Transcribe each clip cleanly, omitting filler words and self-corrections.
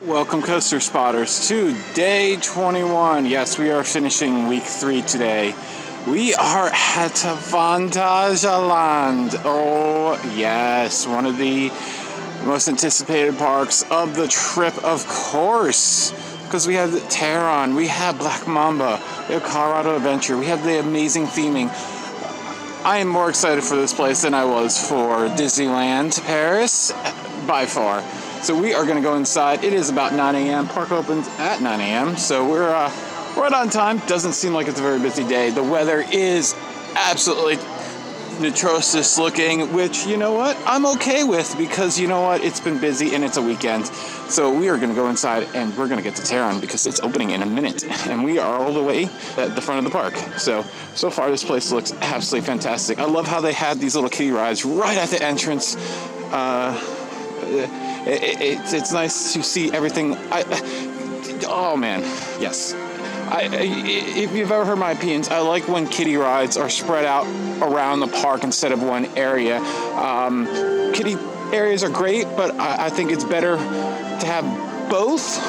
Welcome, coaster spotters, to day 21. Yes, we are finishing week 3 today. We are at Phantasialand. Oh, yes, one of the most anticipated parks of the trip, of course. Because we have Taron, we have Black Mamba, we have Colorado Adventure, we have the amazing theming. I am more excited for this place than I was for Disneyland Paris, by far. So we are going to go inside. It is about 9 a.m. Park opens at 9 a.m. So we're right on time. Doesn't seem like it's a very busy day. The weather is absolutely atrocious looking, which, you know what, I'm okay with, because you know what, it's been busy and it's a weekend. So we are going to go inside and we're going to get to Taron because it's opening in a minute. And we are all the way at the front of the park. So far this place looks absolutely fantastic. I love how they had these little kiddie rides right at the entrance. It's nice to see everything. Oh man, yes. If you've ever heard my opinions, I like when kiddie rides are spread out around the park instead of one area. Kiddie areas are great, but I think it's better to have both,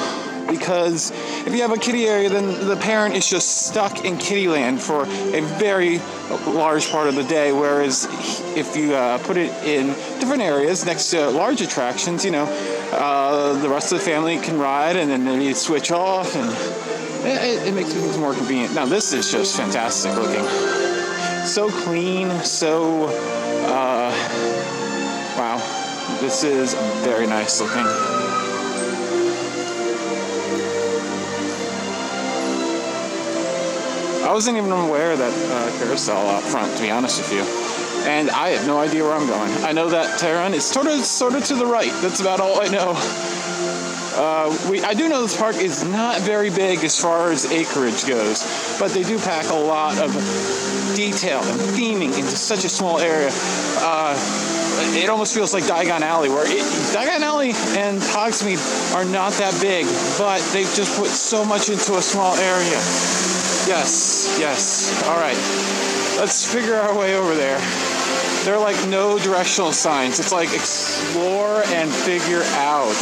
because if you have a kiddie area, then the parent is just stuck in Kiddieland for a very large part of the day, whereas if you put it in different areas next to large attractions, the rest of the family can ride and then maybe switch off, and it makes things more convenient. Now this is just fantastic looking. So clean, so, wow, this is very nice looking. I wasn't even aware of that carousel out front, to be honest with you. And I have no idea where I'm going. I know that Taron is sort of to the right. That's about all I know. I do know this park is not very big as far as acreage goes, but they do pack a lot of detail and theming into such a small area. It almost feels like Diagon Alley, where Diagon Alley and Hogsmeade are not that big, but they've just put so much into a small area. Yes. All right. Let's figure our way over there. They're like no directional signs. It's like explore and figure out.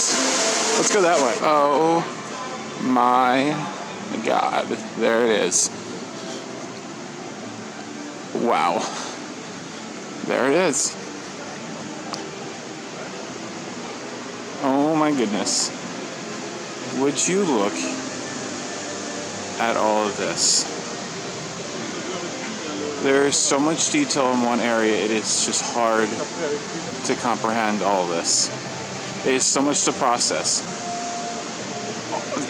Let's go that way. Oh my God. There it is. Wow. There it is. Oh my goodness. Would you look at all of this? There's so much detail in one area, it is just hard to comprehend all this. It is so much to process.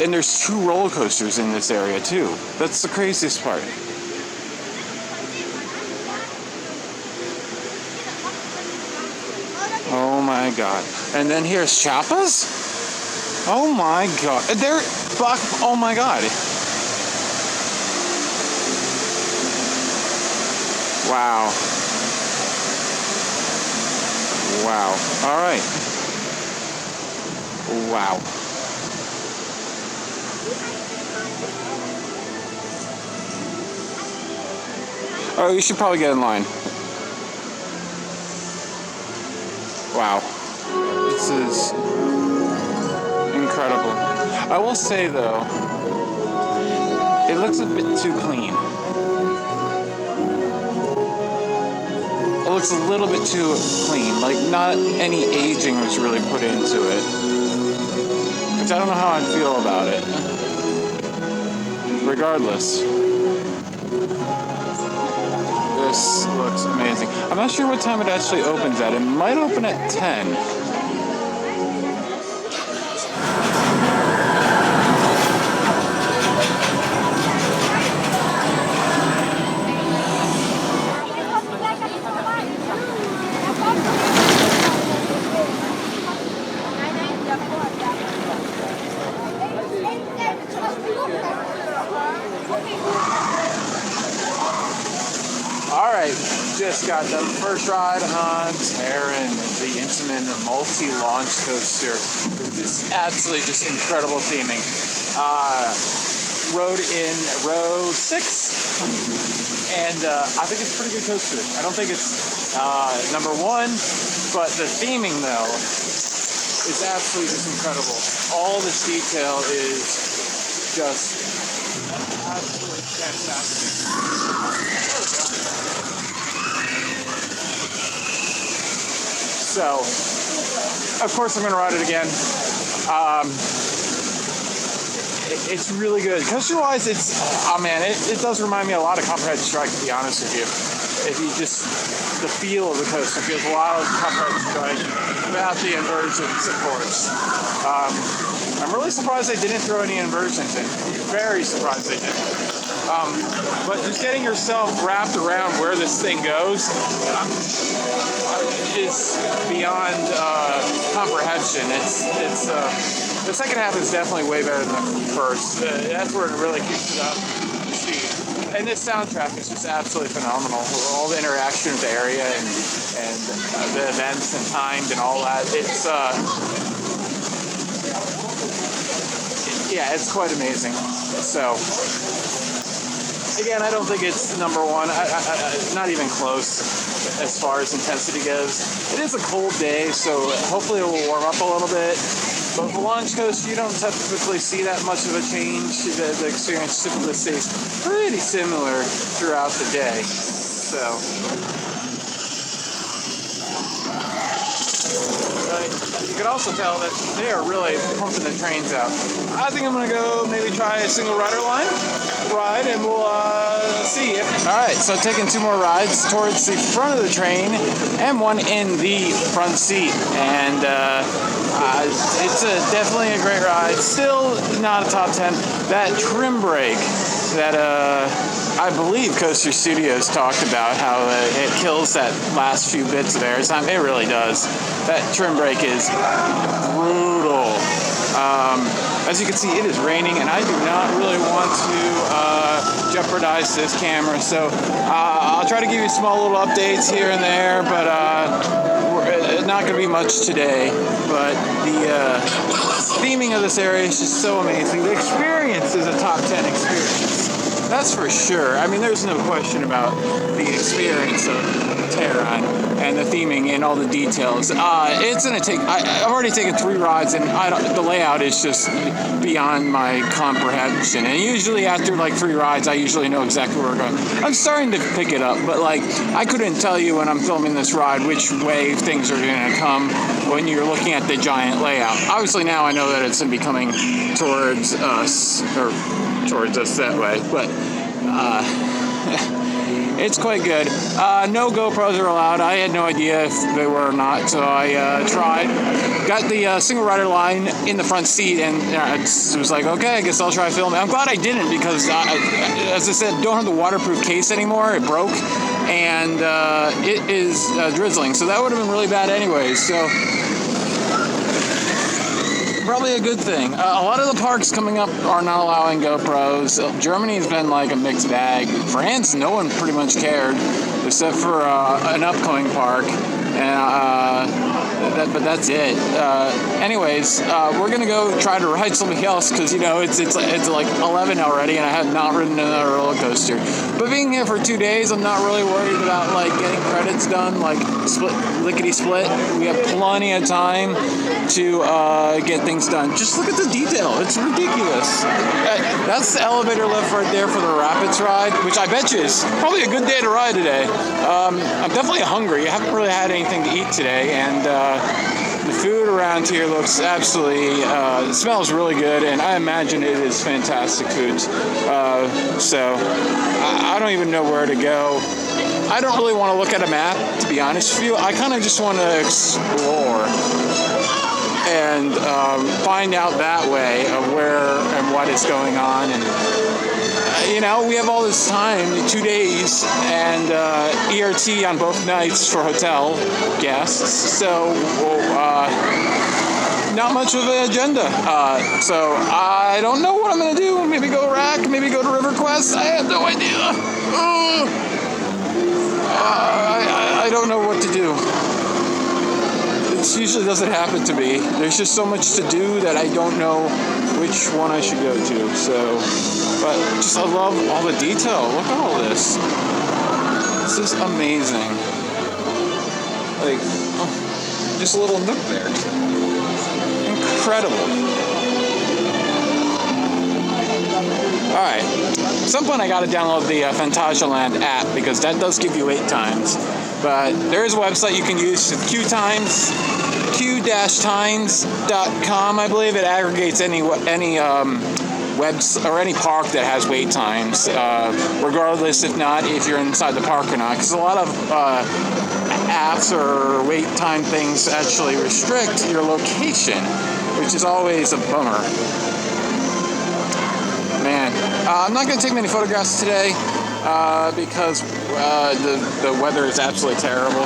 And there's 2 roller coasters in this area too. That's the craziest part. Oh my God. And then here's Chappas? Oh my God. Oh my God. Wow. All right. Wow. Oh, you should probably get in line. Wow. This is incredible. I will say, though, it looks a bit too clean. It looks a little bit too clean, like not any aging was really put into it, which I don't know how I feel about it. Regardless, this looks amazing. I'm not sure what time it actually opens at. It might open at 10. Alright, just got the first ride on Taron, the Intamin multi-launch coaster. This absolutely just incredible theming. Rode in row 6, and I think it's a pretty good coaster. I don't think it's number 1, but the theming though is absolutely just incredible. All this detail is just absolutely fantastic. So, of course, I'm going to ride it again. It's really good. Coaster-wise, it's, oh man, it does remind me a lot of Copperhead Strike, to be honest with you. If you just, the feel of the coaster feels a lot of Copperhead Strike without the inversions, of course. I'm really surprised they didn't throw any inversions in. Very surprised they didn't. But just getting yourself wrapped around where this thing goes is beyond comprehension. It's the second half is definitely way better than the first. That's where it really kicks it up. And this soundtrack is just absolutely phenomenal. All the interaction with the area and the events and timed and all that. It's yeah, it's quite amazing. So again, I don't think it's number one. Not even close as far as intensity goes. It is a cold day, so hopefully it will warm up a little bit. But with the launch coaster, you don't typically see that much of a change. The experience typically stays pretty similar throughout the day. So, you can also tell that they are really pumping the trains out. I think I'm going to go maybe try a single rider line ride, and we'll see. All right, so taking 2 more rides towards the front of the train and one in the front seat. And it's definitely a great ride. Still not a top 10. That trim brake that I believe Coaster Studios talked about, how it kills that last few bits of airtime. It really does. That trim brake is brutal. As you can see, it is raining, and I do not really want to jeopardize this camera. So I'll try to give you small little updates here and there, but not going to be much today. But the theming of this area is just so amazing. The experience is a top 10 experience. That's for sure. I mean, there's no question about the experience of Taron and the theming and all the details. It's going to take... I've already taken 3 rides, and the layout is just beyond my comprehension. And usually after like 3 rides, I usually know exactly where we're going. I'm starting to pick it up, but like I couldn't tell you when I'm filming this ride which way things are going to come when you're looking at the giant layout. Obviously now I know that it's going to be coming towards us, or towards us that way, but it's quite good. No GoPros are allowed. I had no idea if they were or not, so I tried. Got the single rider line in the front seat, and it was like, okay, I guess I'll try filming. I'm glad I didn't, because as I said, don't have the waterproof case anymore. It broke, and it is drizzling, so that would have been really bad anyway. So probably a good thing. A lot of the parks coming up are not allowing GoPros. Germany's been like a mixed bag. France, no one pretty much cared, except for an upcoming park. But that's it. Anyways, we're gonna go try to ride something else, because it's like 11 already, and I have not ridden another roller coaster. But being here for 2 days, I'm not really worried about like getting credits done, like lickety split. We have plenty of time to get things done. Just look at the detail; it's ridiculous. That's the elevator lift right there for the Rapids ride, which I bet you is probably a good day to ride today. I'm definitely hungry. I haven't really had anything to eat today, and the food around here looks absolutely, it smells really good, and I imagine it is fantastic food. So I don't even know where to go. I don't really want to look at a map, to be honest with you. I kind of just want to explore and find out that way of where and what is going on. And we have all this time, 2 days, and ERT on both nights for hotel guests, so not much of an agenda. So I don't know what I'm going to do. Maybe go Rack, maybe go to River Quest. I have no idea. I don't know what to do. This usually doesn't happen to me. There's just so much to do that I don't know which one I should go to. So, but just I love all the detail. Look at all this. This is amazing. Like, just a little nook there. incredible. Alright, at some point I gotta download the Phantasialand app because that does give you wait times. But there is a website you can use, q-times.com, I believe. It aggregates any webs or any park that has wait times, regardless if you're inside the park or not. Because a lot of apps or wait time things actually restrict your location, which is always a bummer. Man, I'm not going to take many photographs today because the weather is absolutely terrible.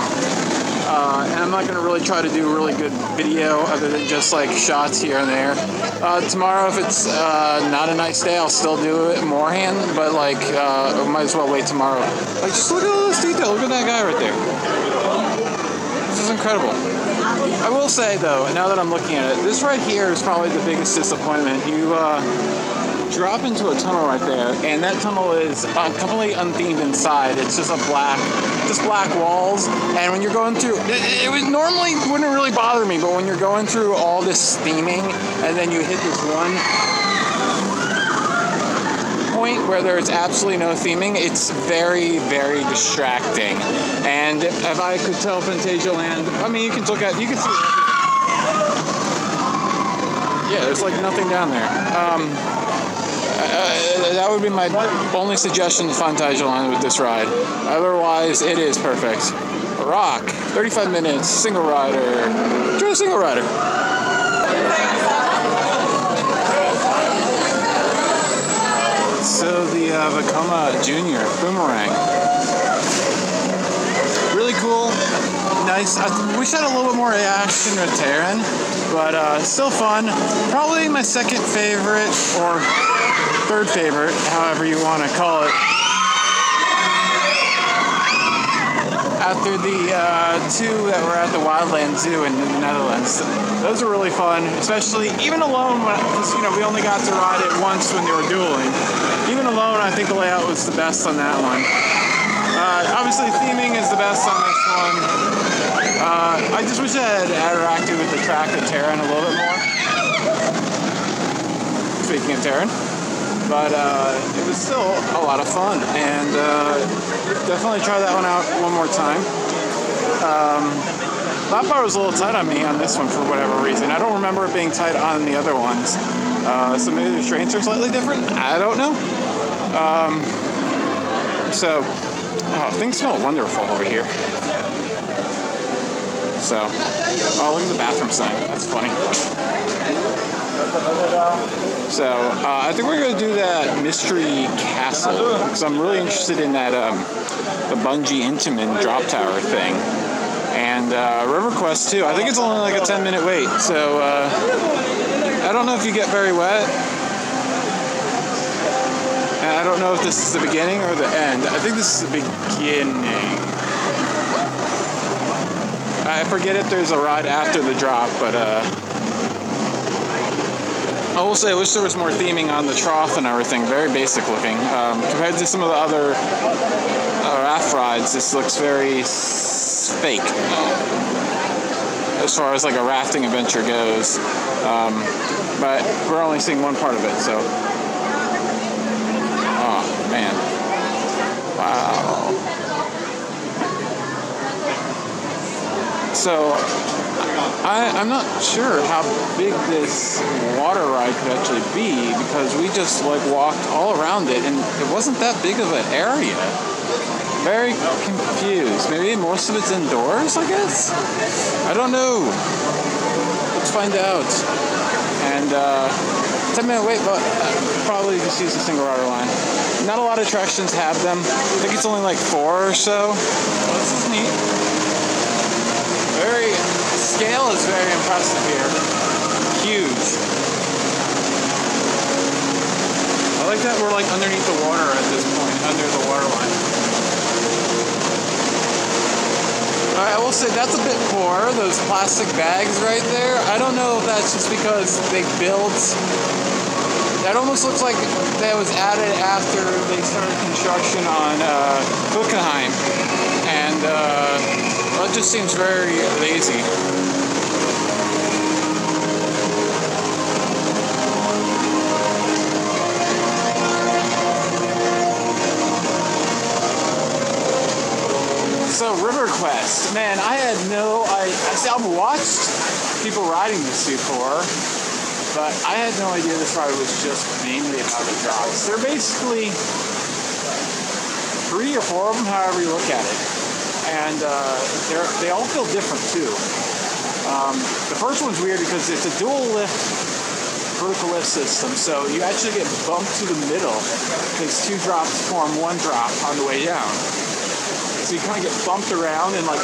And I'm not going to really try to do really good video other than just like shots here and there. Tomorrow, if it's not a nice day, I'll still do it beforehand, but like, I might as well wait tomorrow. Like, just look at all this detail. Look at that guy right there. This is incredible. I will say, though, now that I'm looking at it, this right here is probably the biggest disappointment. You drop into a tunnel right there, and that tunnel is completely unthemed inside. It's just black walls, and when you're going through, it would normally wouldn't really bother me, but when you're going through all this theming, and then you hit this one point where there's absolutely no theming, it's very, very distracting. And if I could tell Phantasialand, I mean, you can see it. Yeah, there's like nothing down there. That would be my only suggestion to Phantasialand with this ride. Otherwise, it is perfect. Rock, 35 minutes, single rider. Enjoy a single rider. So the Vekoma Junior Boomerang. Really cool. Nice. I wish I had a little bit more action with Taron, but still fun. Probably my second favorite, or third favorite, however you want to call it. After the two that were at the Wildland Zoo in the Netherlands. Those are really fun, especially even alone, because we only got to ride it once when they were dueling. Even alone, I think the layout was the best on that one. Obviously, theming is the best on this one. I just wish I had interacted with the track at Taron a little bit more. Speaking of Taron. But it was still a lot of fun, and definitely try that one out one more time. That part was a little tight on me on this one for whatever reason. I don't remember it being tight on the other ones. So maybe the restraints are slightly different? I don't know. Things smell wonderful over here. So, look at the bathroom sign. That's funny. So, I think we're going to do that Mystery Castle, because I'm really interested in that, the Bungee Intamin drop tower thing. And, River Quest, too. I think it's only like a 10-minute wait, so, I don't know if you get very wet. And I don't know if this is the beginning or the end. I think this is the beginning. I forget if there's a ride after the drop, but, I will say I wish there was more theming on the trough and everything. Very basic looking. Compared to some of the other raft rides, this looks very fake. As far as like a rafting adventure goes. But we're only seeing one part of it, so. Oh, man. Wow. So, I'm not sure how big this water ride could actually be, because we just like walked all around it and it wasn't that big of an area. Very confused. Maybe most of it's indoors, I guess? I don't know. Let's find out. And 10-minute wait, but probably just use a single rider line. Not a lot of attractions have them. I think it's only like 4 or so. Well, this is neat. Scale is very impressive here. Huge. I like that we're like underneath the water at this point, under the water line. Alright, I will say that's a bit poor, those plastic bags right there. I don't know if that's just because they built... That almost looks like that was added after they started construction on Wichtelhausen. And well, it just seems very lazy. I've watched people riding this before, but I had no idea this ride was just mainly about the drops. They're basically 3 or 4 of them, however you look at it. And they all feel different too. The first one's weird because it's a dual lift, vertical lift system, so you actually get bumped to the middle because 2 drops form 1 drop on the way down. So you kind of get bumped around, and like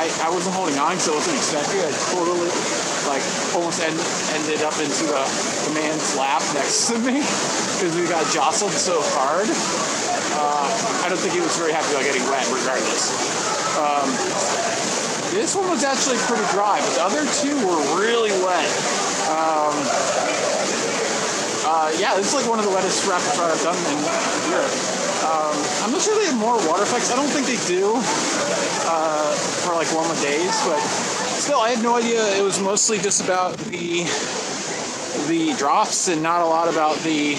I wasn't holding on because I wasn't expecting it. I totally almost ended up into the man's lap next to me because we got jostled so hard. I don't think he was very happy about getting wet regardless. This one was actually pretty dry, but the other 2 were really wet. Yeah, this is like one of the wettest rapid rides I've done in Europe. I'm not sure they have more water effects. I don't think they do for like warmer days, but still, I had no idea it was mostly just about the drops and not a lot about the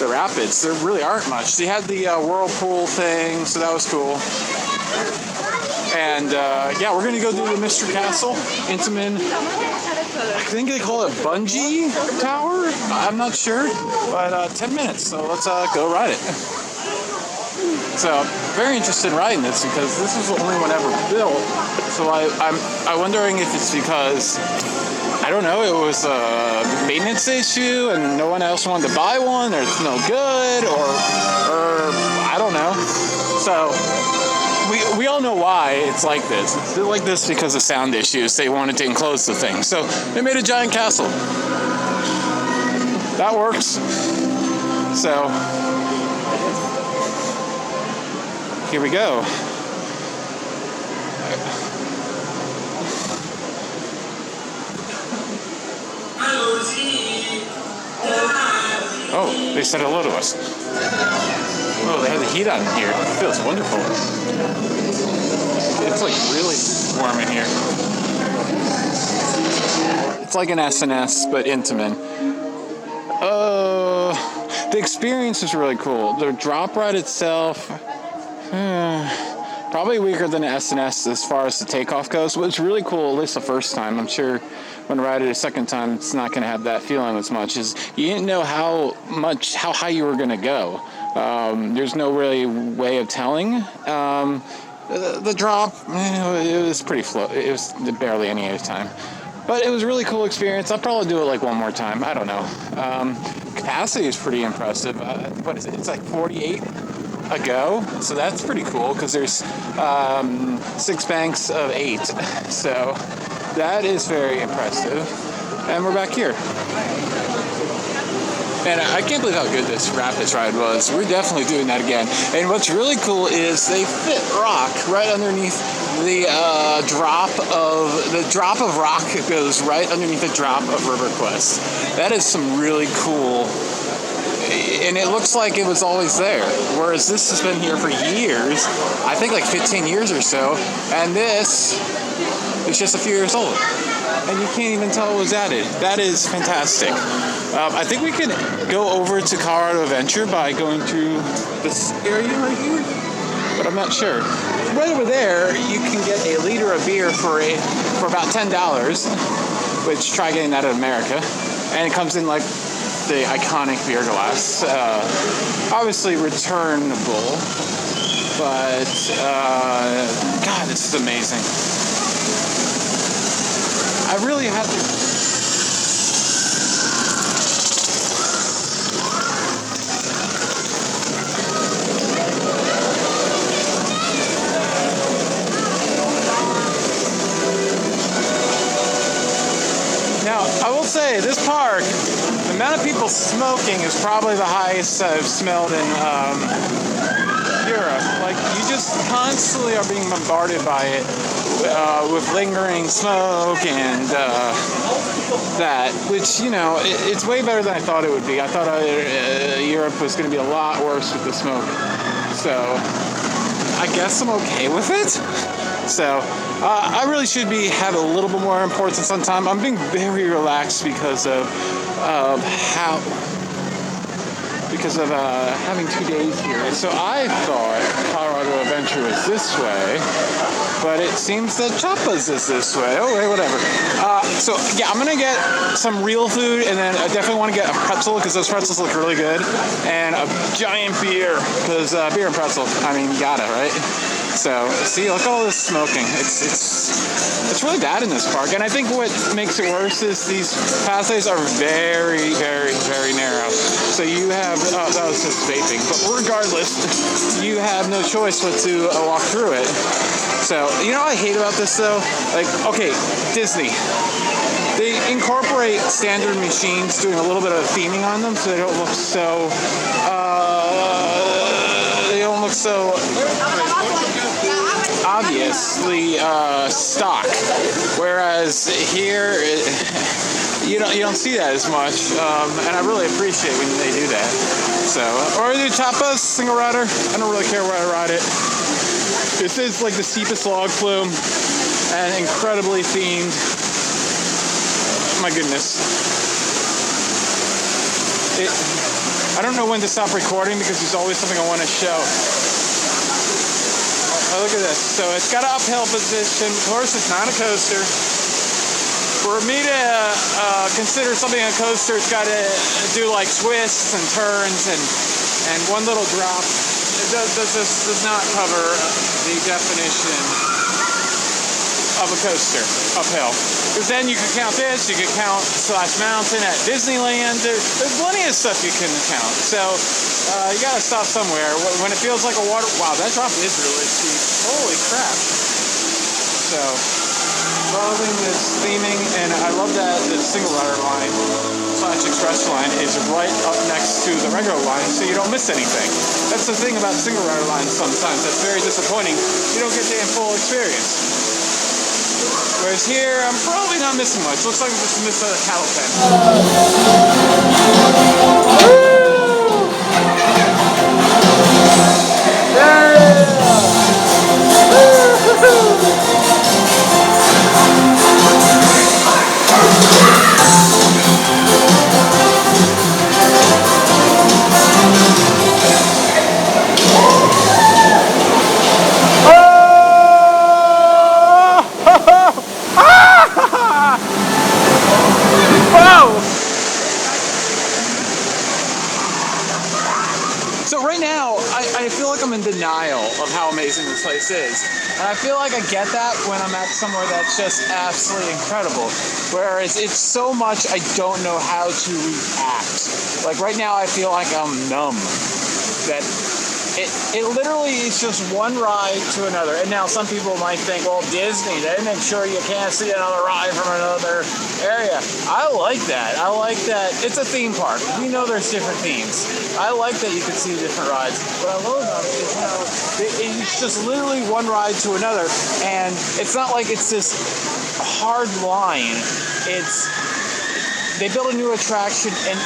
rapids. There really aren't much. They had the whirlpool thing, so that was cool. And yeah, we're gonna go do the Mr. Castle, Intamin. I think they call it Bungee Tower. I'm not sure, but 10 minutes. So let's go ride it. So very interested in riding this because this is the only one ever built. So I'm wondering if it's because I don't know, it was a maintenance issue and no one else wanted to buy one, or it's no good, or I don't know. So we all know why it's like this. It's like this because of sound issues. They wanted to enclose the thing. So they made a giant castle. That works. So here we go. Oh, they said hello to us. Oh, they have the heat on here. It feels wonderful. It's like really warm in here. It's like an SNS, but Intamin. The experience is really cool. The drop ride itself, probably weaker than an SNS as far as the takeoff goes. But it's really cool, at least the first time. I'm sure when I ride it a second time, it's not going to have that feeling as much. As you didn't know how high you were going to go. There's no really way of telling. The drop, it was pretty slow. It was barely any other time. But it was a really cool experience. I'll probably do it like one more time. I don't know. Capacity is pretty impressive. What is it? It's like 48 a go. So that's pretty cool because there's 6 banks of 8. So that is very impressive. And we're back here. And I can't believe how good this Rapids ride was. We're definitely doing that again. And what's really cool is they fit rock right underneath the drop of rock goes right underneath the drop of River Quest. That is some really cool. And it looks like it was always there. Whereas this has been here for years. I think like 15 years or so. And this is just a few years old. And you can't even tell it was added. That is fantastic. I think we can go over to Colorado Adventure by going through this area right here, but I'm not sure. Right over there, you can get a liter of beer for about $10, which try getting that in America. And it comes in like the iconic beer glass, obviously returnable, but God, this is amazing. I really have to. Now, I will say, this park, the amount of people smoking is probably the highest I've smelled in Europe. Like, you just constantly are being bombarded by it. With lingering smoke and that, which, you know, it's way better than I thought it would be. I thought Europe was going to be a lot worse with the smoke. So, I guess I'm okay with it. So, I really should have a little bit more importance on time. I'm being very relaxed because of having 2 days here. So I thought Colorado Adventure was this way. but it seems that Choppa's is this way. Oh, wait, whatever. So yeah, I'm gonna get some real food, and then I definitely want to get a pretzel because those pretzels look really good, and a giant beer because beer and pretzel. I mean, you gotta, right? So see, look at all this smoking. It's really bad in this park, and I think what makes it worse is these pathways are very, very, very narrow. So you have that was just vaping, but regardless, you have no choice but to walk through it. So you know what I hate about this though? Like, okay, Disney. They incorporate standard machines, doing a little bit of theming on them, so they don't look so. Obviously stock, whereas here you don't see that as much, and I really appreciate when they do that. So, or do tapas, single rider. I don't really care where I ride it. This is like the steepest log flume and incredibly themed. My goodness. I don't know when to stop recording because there's always something I want to show. Oh, look at this. So it's got an uphill position. Of course, it's not a coaster. For me to consider something a coaster, it's got to do like twists and turns and one little drop. It does not cover the definition of a coaster uphill. Because then you can count this, you can count Splash Mountain at Disneyland. There's plenty of stuff you can count. So you gotta stop somewhere. When it feels like a water, wow, that drop is really steep. Holy crap. So, following this theming, and I love that the single rider line / express line is right up next to the regular line, so you don't miss anything. That's the thing about single rider lines sometimes. That's very disappointing. You don't get the full experience. Whereas here, I'm probably not missing much. Looks like I just missed a cattle pen. So right now, I feel like I'm in denial of how amazing this place is. And I feel like I get that when I'm at somewhere that's just absolutely incredible. Whereas it's so much I don't know how to react. Like right now I feel like I'm numb. That it literally is just one ride to another. And now some people might think, well, Disney, they make sure you can't see another ride from another area. I like that. I like that. It's a theme park. We know there's different themes. I like that you can see different rides. What I love about it is how it's just literally one ride to another. And it's not like it's this hard line. They build a new attraction and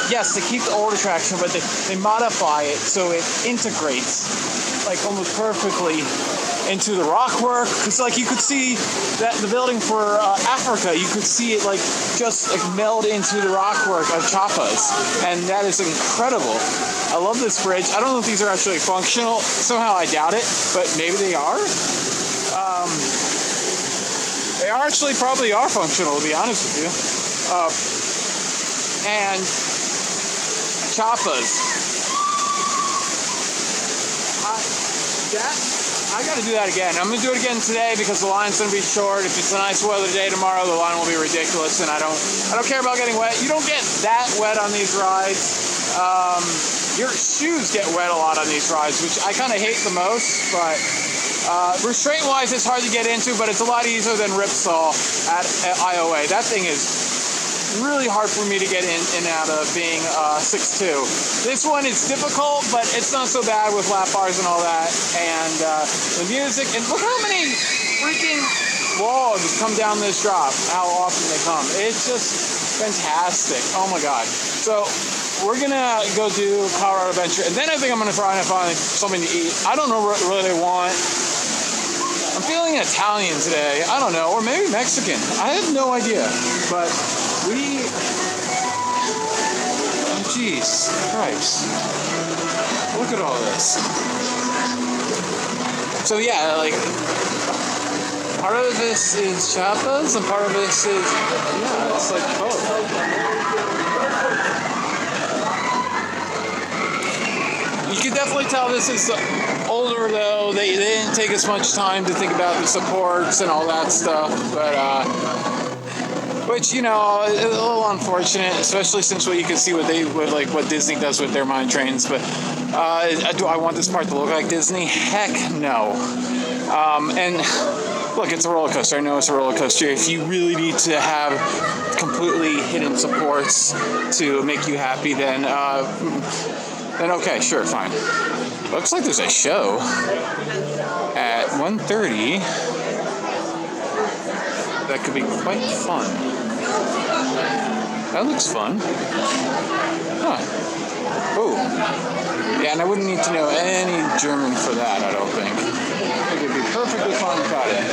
yes, they keep the old attraction, but they modify it so it integrates like almost perfectly into the rock work. Because like you could see that the building for Africa, you could see it like just like meld into the rock work of Choppa's, and that is incredible. I love this bridge. I don't know if these are actually functional. Somehow I doubt it, but maybe they are. They actually probably are functional, to be honest with you. And Choppa's. I got to do that again. I'm going to do it again today because the line's going to be short. If it's a nice weather day tomorrow, the line will be ridiculous, and I don't care about getting wet. You don't get that wet on these rides. Your shoes get wet a lot on these rides, which I kind of hate the most, but restraint-wise, it's hard to get into, but it's a lot easier than Ripsaw at IOA. That thing is really hard for me to get in and out of being 6'2". This one is difficult, but it's not so bad with lap bars and all that. And the music, and look how many freaking logs come down this drop, how often they come. It's just fantastic. Oh my God. So we're gonna go do Colorado Adventure, and then I think I'm gonna try and find something to eat. I don't know what really I want. I'm feeling Italian today. I don't know, or maybe Mexican. I have no idea, but oh jeez, Christ. Look at all this. So yeah, like, Part of this is Chiapas, and part of this is, yeah, it's like both. You can definitely tell this is older, though. They didn't take as much time to think about the supports and all that stuff, but which, you know, is a little unfortunate, especially since you can see what Disney does with their mine trains. But do I want this part to look like Disney? Heck no. And look, it's a roller coaster. I know it's a roller coaster. If you really need to have completely hidden supports to make you happy, then okay, sure, fine. Looks like there's a show at 1:30. That could be quite fun. That looks fun. Huh. Oh. Yeah, and I wouldn't need to know any German for that, I don't think. It would be perfectly fine without it.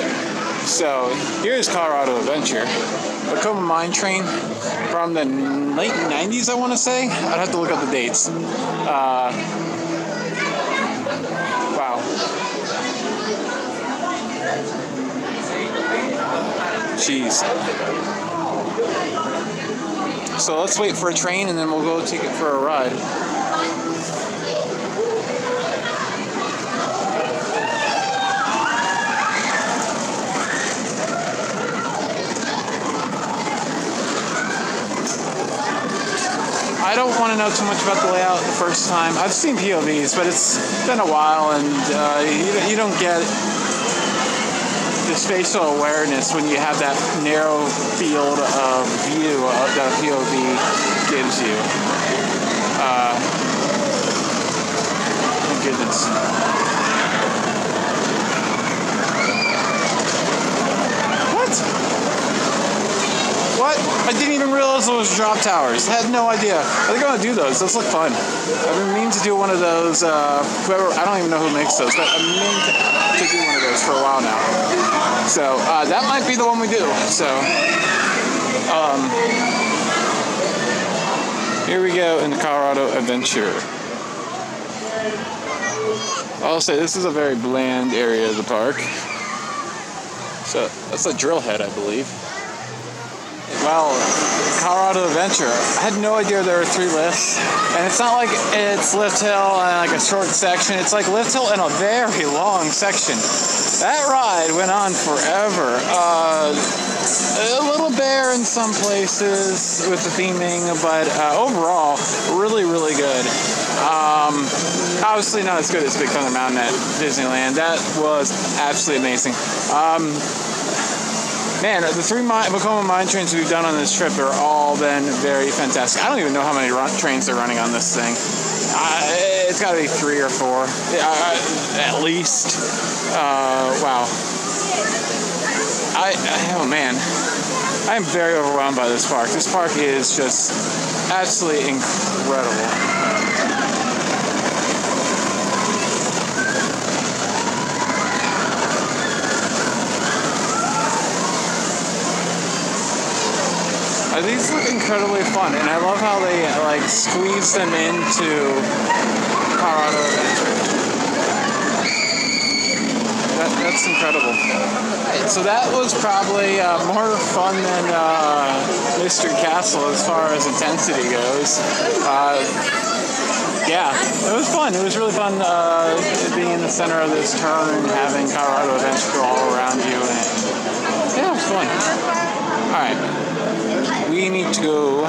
So, here's Colorado Adventure. Vekoma Mine Train from the late 90s, I want to say. I'd have to look up the dates. Wow. Jeez. So let's wait for a train and then we'll go take it for a ride. I don't want to know too much about the layout the first time. I've seen POVs, but it's been a while, and you don't get the spatial awareness when you have that narrow field of view that POV gives you. Oh goodness. What? I didn't even realize those drop towers. I had no idea. I think I'm gonna do those. Those look fun. I've been meaning to do one of those. Whoever, I don't even know who makes those, but I'm meaning to do one of those for a while now. So that might be the one we do. So here we go in the Colorado Adventure. I'll say this is a very bland area of the park. So that's a drill head, I believe. Well, Colorado Adventure. I had no idea there were 3 lifts. And it's not like it's lift hill and like a short section. It's like lift hill and a very long section. That ride went on forever. A little bare in some places with the theming, but overall, really, really good. Obviously not as good as Big Thunder Mountain at Disneyland. That was absolutely amazing. Man, the 3 Vekoma mine trains we've done on this trip have all been very fantastic. I don't even know how many trains they're running on this thing. It's got to be 3 or 4, at least. Wow. Oh man, I am very overwhelmed by this park. This park is just absolutely incredible. These look incredibly fun, and I love how they squeeze them into Colorado Adventure. That's incredible. Right, so that was probably more fun than Mystery Castle as far as intensity goes. Yeah, it was fun. It was really fun being in the center of this turn and having Colorado Adventure go all around you. And yeah, it was fun. All right. We need to go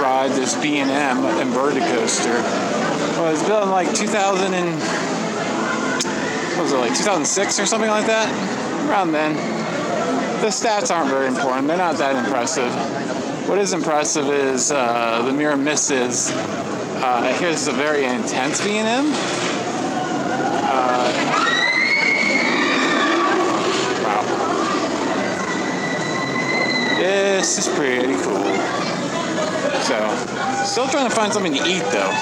ride this B&M inverted coaster. Well, it was built in like 2006 or something like that? Around then. The stats aren't very important. They're not that impressive. What is impressive is the mirror misses. Here's a very intense B&M. Wow. This is pretty cool. So, still trying to find something to eat though.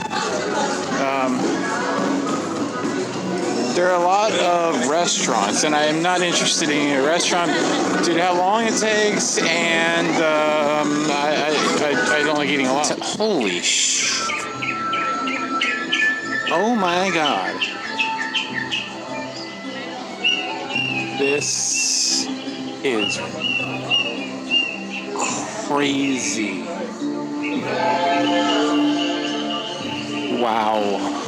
There are a lot of restaurants, and I am not interested in a restaurant due to how long it takes, and I don't like eating a lot. Holy sh! Oh my god! This is crazy. Wow.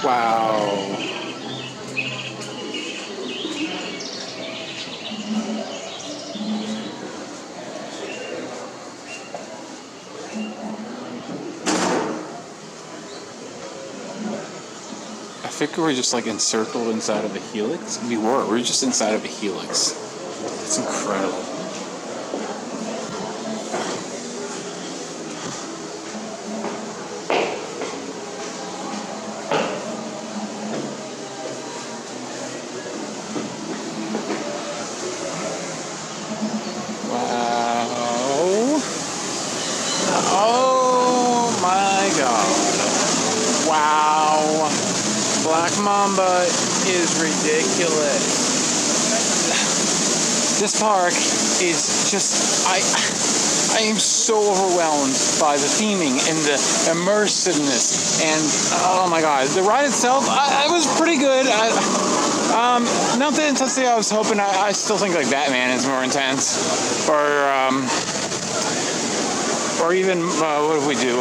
Wow. I think we were just like encircled inside of a helix. We were just inside of a helix. It's incredible. Oh my god. Wow. Black Mamba is ridiculous. This park is just, I am so overwhelmed by the theming and the immersiveness, and oh my god, the ride itself, it was pretty good. Not the intensity I was hoping. I still think like Batman is more intense, or even what did we do?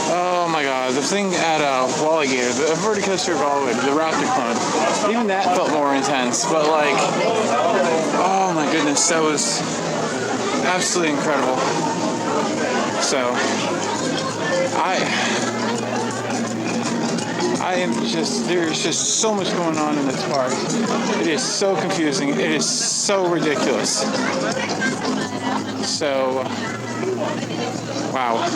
Oh my god, the thing at Walligator, the Verticoaster of Walligator, the Raptor Clone, even that felt more intense, but like, oh my goodness, that was absolutely incredible. So, I am just, there's just so much going on in this park. It is so confusing, it is so ridiculous. So, wow.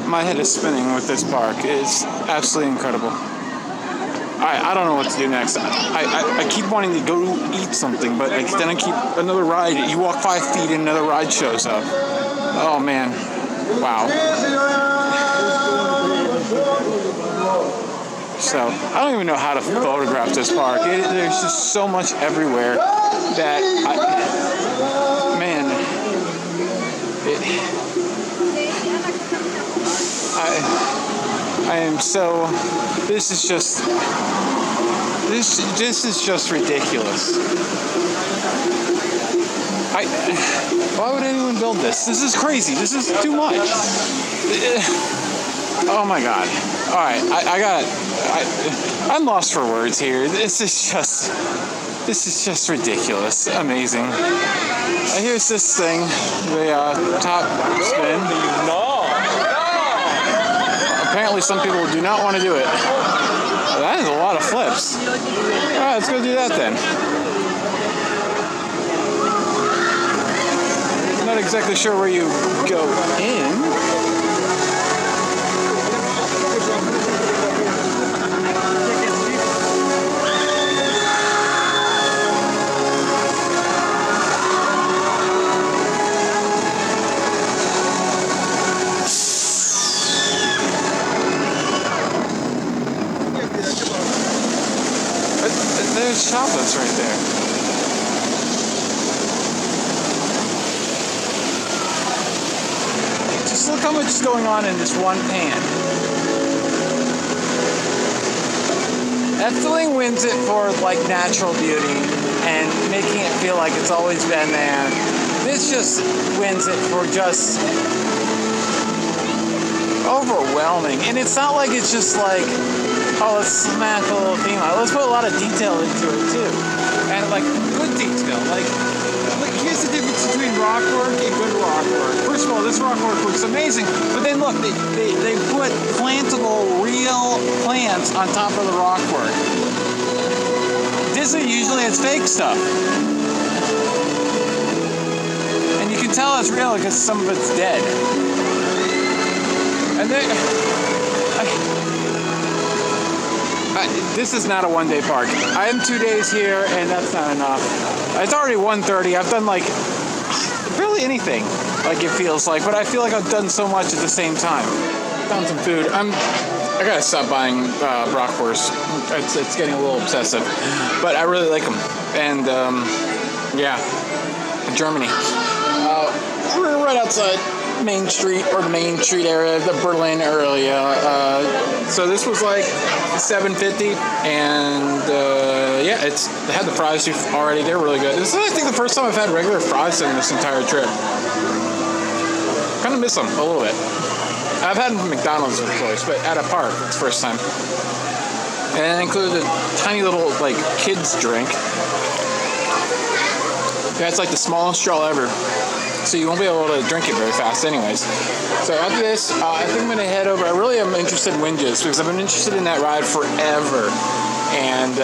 My head is spinning with this park. It's absolutely incredible. I don't know what to do next. I keep wanting to go eat something, but then I keep another ride. You walk 5 feet and another ride shows up. Oh man. Wow. So I don't even know how to photograph this park. There's just so much everywhere that I am so, this is just ridiculous. Why would anyone build this? This is crazy. This is too much. Oh my god. Alright, I'm lost for words here. This is just ridiculous. Amazing. Here's this thing, the top spin. Apparently some people do not want to do it. That is a lot of flips. Alright, let's go do that then. Not exactly sure where you go in. There's chocolates right there. Just look how much is going on in this one pan. That thing wins it for like natural beauty and making it feel like it's always been there. This just wins it for just overwhelming. And it's not like it's just like, oh, let's smack a little theme on it. Let's put a lot of detail into it too. And like good detail. Like here's the difference between rock work and good rock work. First of all, this rock work looks amazing, but then look, they put plantable real plants on top of the rock work. Disney usually has fake stuff. And you can tell it's real because some of it's dead. And they This is not a one-day park. I am 2 days here, and that's not enough. It's already 1:30. I've done like barely anything, like it feels like, but I feel like I've done so much at the same time. Found some food. I gotta stop buying bratwurst. It's getting a little obsessive, but I really like them. And yeah, Germany. We're right outside Main Street, or the Main Street area, the Berlin area. So this was like $7.50, and yeah, they had the fries already. They're really good. This is, I think, the first time I've had regular fries in this entire trip. Kind of miss them a little bit. I've had them from McDonald's, of course, but at a park, it's the first time. And it included a tiny little like kids drink. Yeah, it's like the smallest straw ever. So you won't be able to drink it very fast anyways. So after this, I think I'm going to head over. I really am interested in Winges because I've been interested in that ride forever. And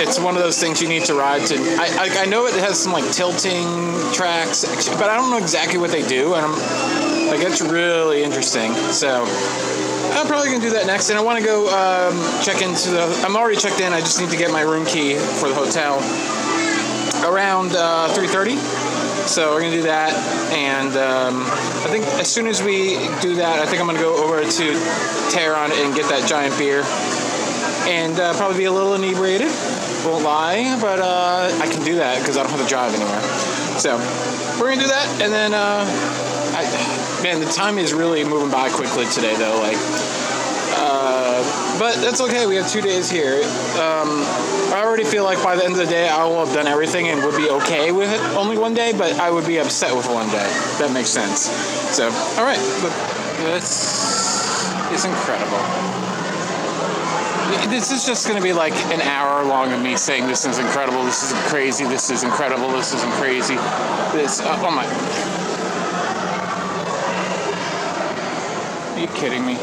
it's one of those things you need to ride to. I know it has some like tilting tracks, but I don't know exactly what they do. And it's really interesting. So I'm probably going to do that next. And I want to go check into I'm already checked in. I just need to get my room key for the hotel around 3:30. So we're going to do that, and I think as soon as we do that, I think I'm going to go over to Taron and get that giant beer, and probably be a little inebriated, won't lie, but I can do that because I don't have to drive anywhere. So we're going to do that, and then, man, the time is really moving by quickly today, though, but that's okay. We have 2 days here. I already feel like by the end of the day, I will have done everything and would be okay with it only one day, but I would be upset with one day. That makes sense. So, all right. Look, this is incredible. This is just going to be like an hour long of me saying this is incredible, this is crazy, this is incredible, this isn't crazy. Oh my. Are you kidding me?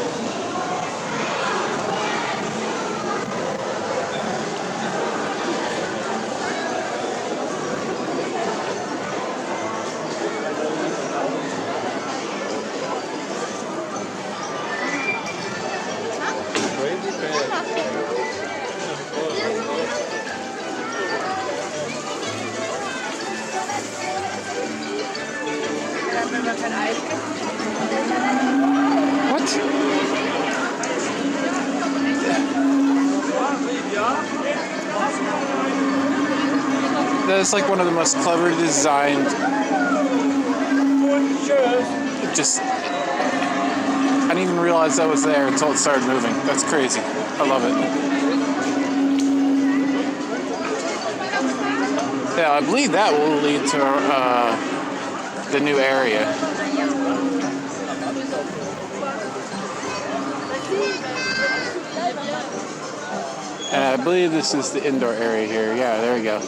What? That is like one of the most clever designed. I didn't even realize that was there until it started moving. That's crazy. I love it. Yeah, I believe that will lead to the new area. And I believe this is the indoor area here. Yeah, there we go.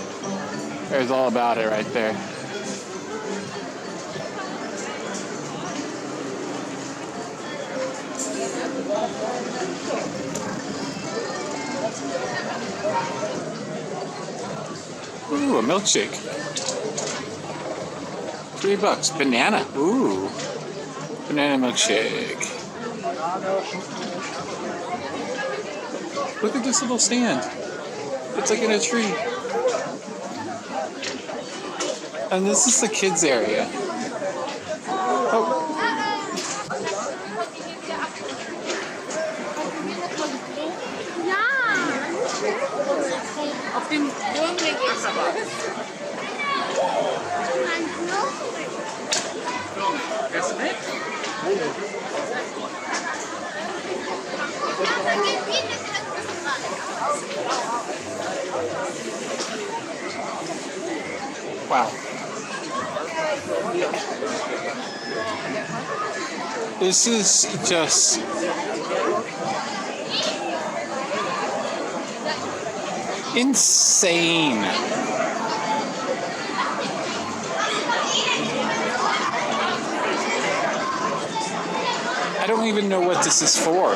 There's all about it right there. Ooh, a milkshake. $3. Banana. Ooh. Banana milkshake. Look at this little stand. It's like in a tree. And this is the kids area. Oh. Auf dem Nürnberg ist aber. Ist mit? Wow. This is just insane. I don't even know what this is for.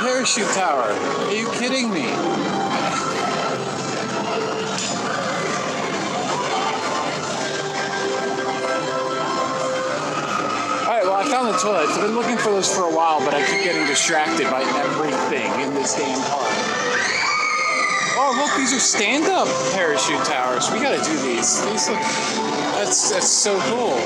parachute tower. Are you kidding me? Alright, well, I found the toilets. I've been looking for those for a while, but I keep getting distracted by everything in this damn park. Oh, look, these are stand-up parachute towers. We gotta do these. These look... That's so cool.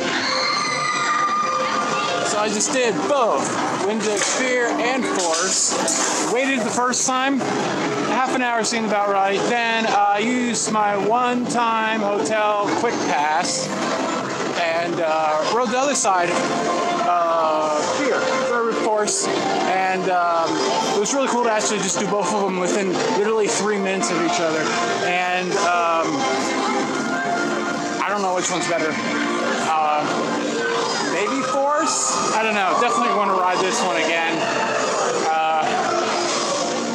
So I just did both. Window Fear and Force. Waited the first time. Half an hour seemed about right. Then I used my one-time hotel quick pass and rode the other side. Fear, Force. And it was really cool to actually just do both of them within literally 3 minutes of each other. And I don't know which one's better. Maybe Force? I don't know. Definitely want to ride this one again.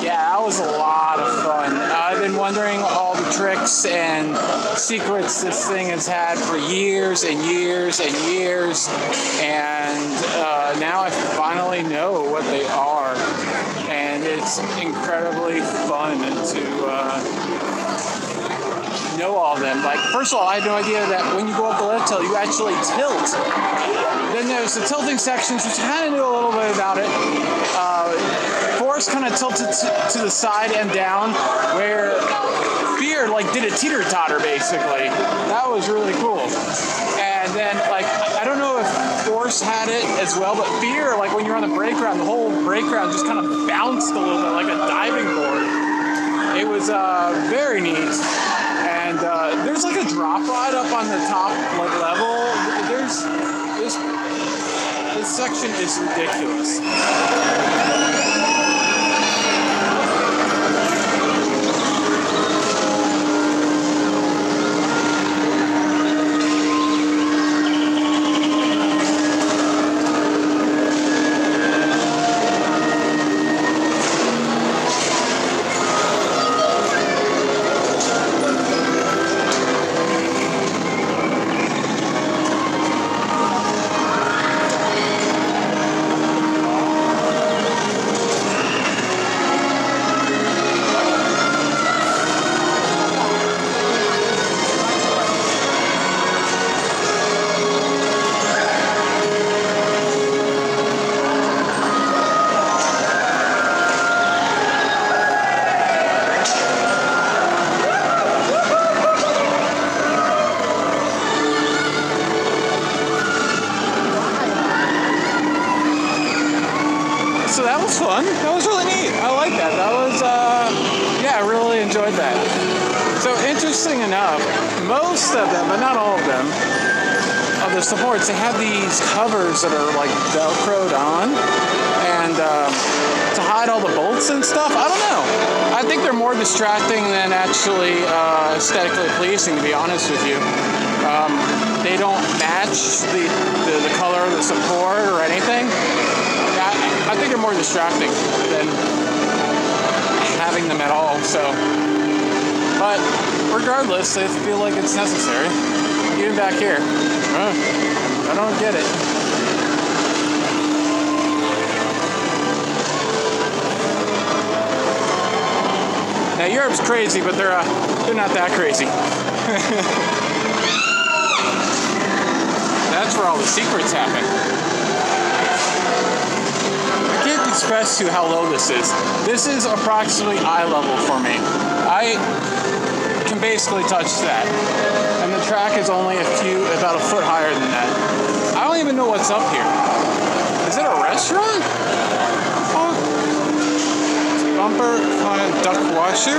Yeah, that was a lot of fun. I've been wondering all the tricks and secrets this thing has had for years and years and years. And now I finally know what they are. And it's incredibly fun to... know all of them. Like, first of all, I had no idea that when you go up the lift hill, you actually tilt. Then there's the tilting sections, which I kind of knew a little bit about it. Force kind of tilted to the side and down, where Fear like did a teeter-totter basically. That was really cool. And then like I don't know if Force had it as well, but Fear, like when you're on the brake ground, the whole brake ground just kind of bounced a little bit like a diving board. It was very neat. And there's like a drop ride up on the top like level. There's this section is ridiculous. So that was fun. That was really neat. I like that. That was, yeah, I really enjoyed that. So interesting enough, most of them, but not all of them, of the supports, they have these covers that are like Velcroed on, and to hide all the bolts and stuff. I don't know. I think they're more distracting than actually aesthetically pleasing, to be honest with you. They don't match the color of the support or anything. I think they're more distracting than having them at all. So, but regardless, I feel like it's necessary. Even back here, I don't get it. Now Europe's crazy, but they're not that crazy. That's where all the secrets happen. Express to you how low this is. This is approximately eye level for me. I can basically touch that. And the track is only about a foot higher than that. I don't even know what's up here. Is it a restaurant? Oh. Bumper on a duck washer?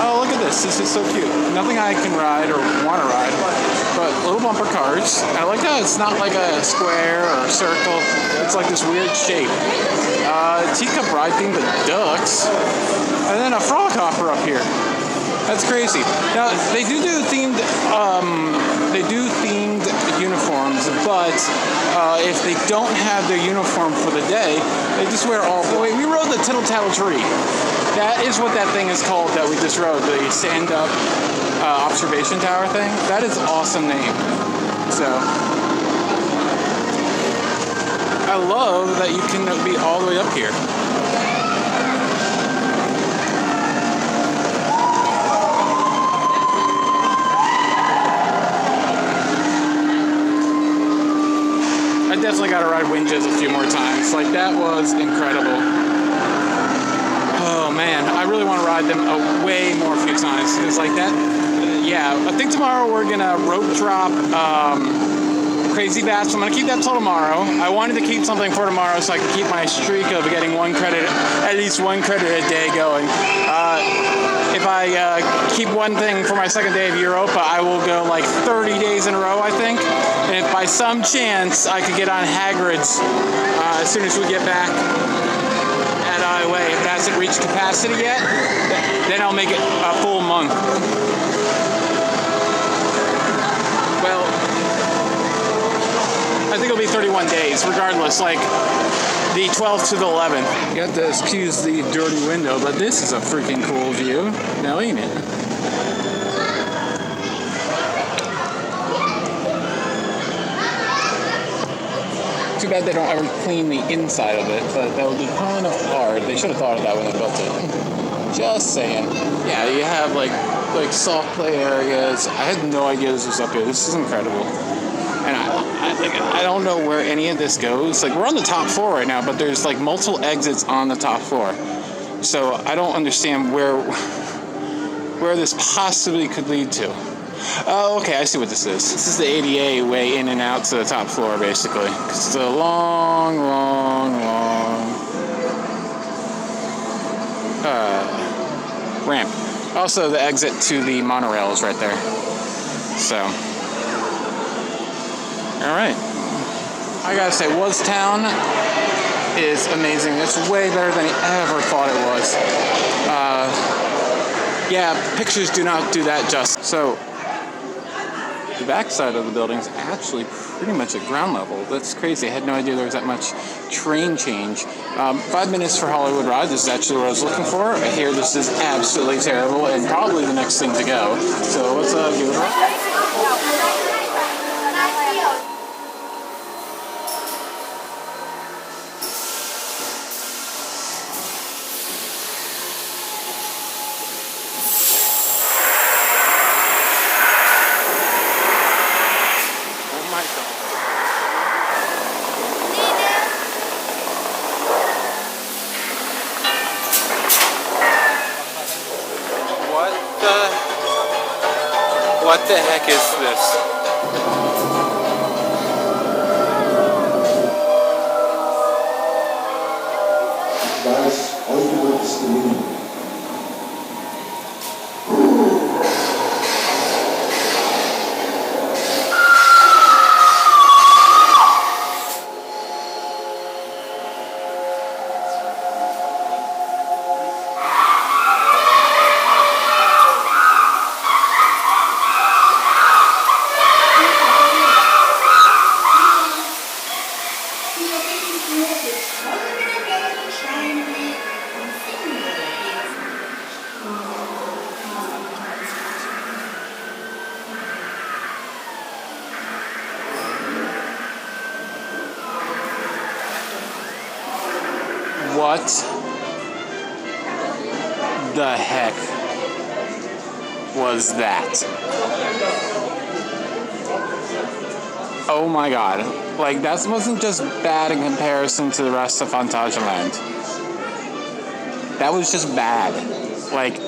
Oh, look at this. This is so cute. Nothing I can ride or want to ride, but little bumper cars. I like how it's not like a square or a circle. It's like this weird shape. Teacup ride themed with ducks. And then a frog hopper up here. That's crazy. Now, they do themed uniforms, but if they don't have their uniform for the day, they just wear all black. We rode the Tittle Tattle Tree. That is what that thing is called that we just rode, the stand-up observation tower thing. That is an awesome name. So, I love that you can be all the way up here. I definitely got to ride Winches a few more times. Like, that was incredible. Oh man, I really want to ride them way more few times. It's like that. Yeah, I think tomorrow we're gonna rope drop Crazy Bass. I'm gonna keep that till tomorrow. I wanted to keep something for tomorrow so I can keep my streak of getting at least one credit a day going. If I keep one thing for my second day of Europa, I will go like 30 days in a row, I think. And if by some chance I could get on Hagrid's as soon as we get back at IOA, if it hasn't reached capacity yet, then I'll make it a full month. Well, I think it'll be 31 days, regardless, like the 12th to the 11th. You have to excuse the dirty window, but this is a freaking cool view. Now, ain't it? Too bad they don't ever clean the inside of it, but that would be kind of hard. They should have thought of that when they built it. Just saying. Yeah, you have like soft play areas. I had no idea this was up here. This is incredible. And I don't know where any of this goes. Like, we're on the top floor right now, but there's like multiple exits on the top floor. So I don't understand where this possibly could lead to. Oh, okay, I see what this is. This is the ADA way in and out to the top floor, basically. It's a long ramp. Also, the exit to the monorail is right there. So, all right. I gotta say, Wichtelhausen is amazing. It's way better than I ever thought it was. Yeah, pictures do not do that justice. So, the backside of the building is actually pretty much at ground level. That's crazy. I had no idea there was that much train change. 5 minutes for Hollywood Ride. This is actually what I was looking for. I hear this is absolutely terrible and probably the next thing to go. So let's give it a try. What the heck is this? Guys, heute wird es gelingen. What the heck was that? Oh my god. Like, that wasn't just bad in comparison to the rest of Phantasialand. That was just bad. Like,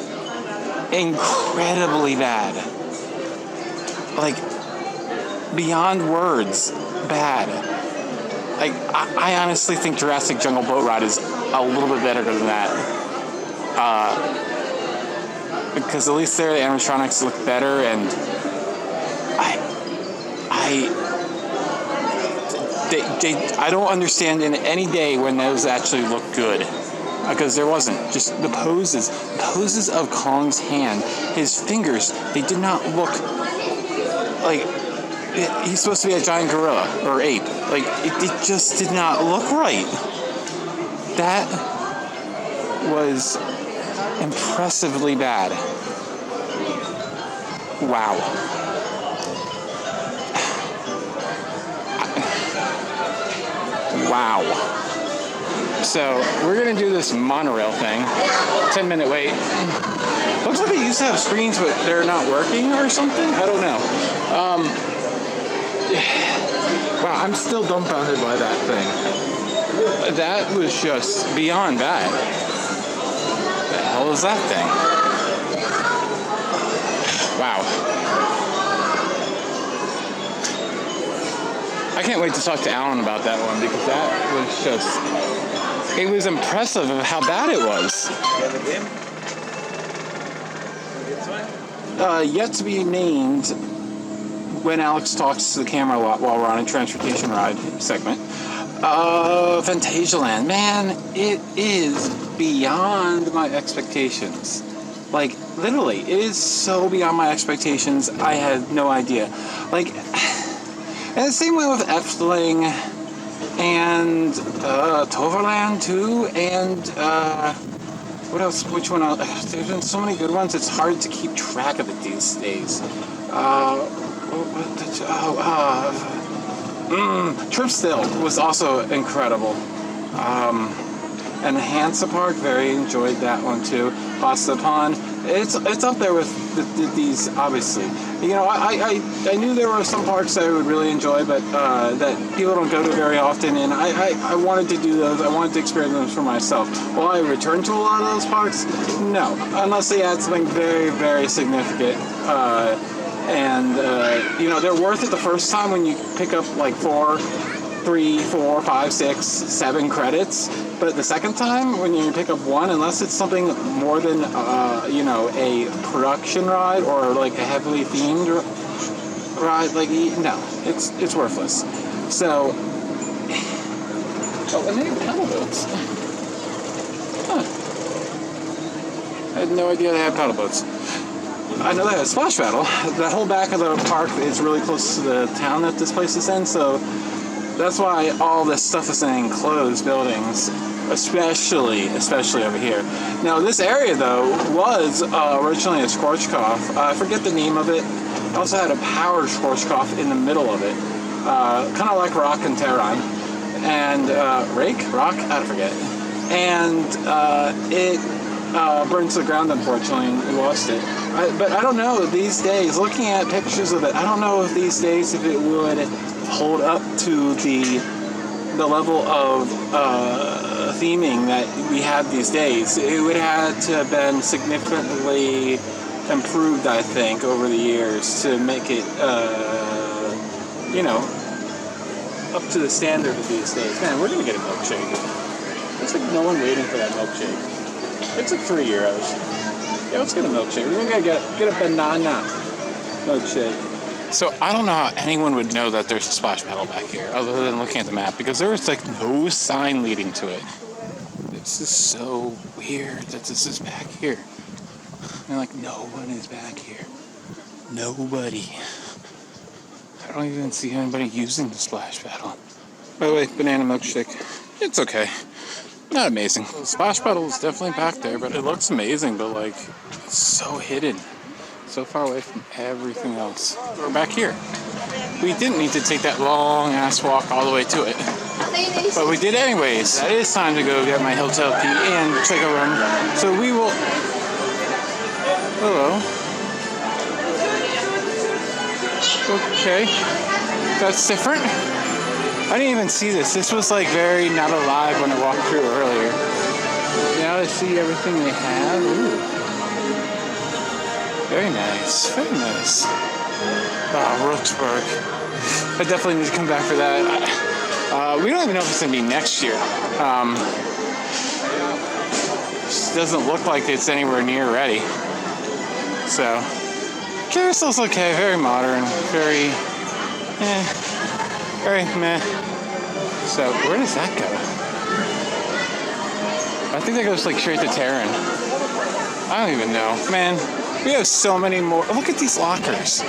incredibly bad. Like, beyond words, bad. Like, I honestly think Jurassic Jungle Boat Ride is a little bit better than that. Because at least there the animatronics look better, and I don't understand in any day when those actually look good. Because there wasn't. Just the poses of Kong's hand, his fingers, they did not look like he's supposed to be a giant gorilla or ape. Like, it just did not look right. That was impressively bad. Wow. Wow. So we're gonna do this monorail thing. 10-minute wait. Looks like they used to have screens, but they're not working or something. I don't know. Wow, I'm still dumbfounded by that thing. That was just beyond bad. The hell is that thing? Wow. I can't wait to talk to Alan about that one because that was just, it was impressive of how bad it was. Yet to be named when Alex talks to the camera a lot while we're on a transportation ride segment. Phantasialand, man, it is beyond my expectations. Like, literally, it is so beyond my expectations, I had no idea. Like, and the same way with Efteling and Toverland too, and what else? Which one else? There's been so many good ones, it's hard to keep track of it these days. Trip Still was also incredible. And Hansa Park, very enjoyed that one too. Pasta Pond, it's up there with these, obviously. You know, I knew there were some parks that I would really enjoy, but that people don't go to very often, and I wanted to do those. I wanted to experience them for myself. Will I return to a lot of those parks? No, unless they add something very, very significant. You know, they're worth it the first time when you pick up like 4, 3, 4, 5, 6, 7 credits. But the second time, when you pick up one, unless it's something more than, you know, a production ride or like a heavily themed ride, like, no, it's worthless. So, oh, and they have paddle boats. Huh. I had no idea they had paddle boats. I know they have a splash paddle. The whole back of the park is really close to the town that this place is in, so that's why all this stuff is in enclosed buildings, especially over here. Now, this area, though, was originally a Schwarzkopf. I forget the name of it. It also had a powered Schwarzkopf in the middle of it, kind of like Rock and Taron. And Rock? I forget. And it burned to the ground, unfortunately, and we lost it. But I don't know, these days, looking at pictures of it, I don't know if these days if it would hold up to the level of theming that we have these days. It would have to have been significantly improved, I think, over the years to make it, you know, up to the standard of these days. Man, we're gonna get a milkshake. There's like no one waiting for that milkshake. It's like €3. Yeah, let's get a milkshake. We're gonna get a banana milkshake. So I don't know how anyone would know that there's a splash paddle back here, other than looking at the map, because there was like no sign leading to it. This is so weird that this is back here. And like no one is back here. Nobody. I don't even see anybody using the splash paddle. By the way, banana milkshake. It's okay. Not amazing. The splash paddle is definitely back there, but it looks amazing, but like it's so hidden. So far away from everything else. We're back here. We didn't need to take that long ass walk all the way to it, but we did anyways. It is time to go get my hotel key and check a room. So we will. Hello. Okay, that's different. I didn't even see this. This was like very not alive when I walked through earlier. Now I see everything they have. Ooh. Very nice, very nice. Rooksburg. I definitely need to come back for that. We don't even know if it's going to be next year. Just doesn't look like it's anywhere near ready. So, Carousel's okay, very modern, very meh. So, where does that go? I think that goes like straight to Taron. I don't even know, man. We have so many more. Look at these lockers.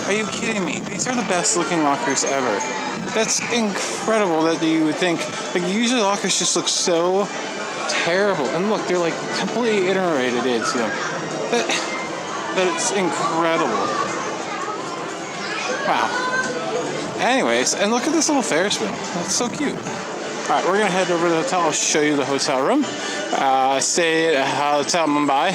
Are you kidding me? These are the best looking lockers ever. That's incredible that you would think. Like, usually lockers just look so terrible. And look, they're like completely iterated into them. That it's incredible. Wow. Anyways, and look at this little Ferris wheel. That's so cute. All right, we're gonna head over to the hotel. I'll show you the hotel room. Stay at Hotel Mumbai.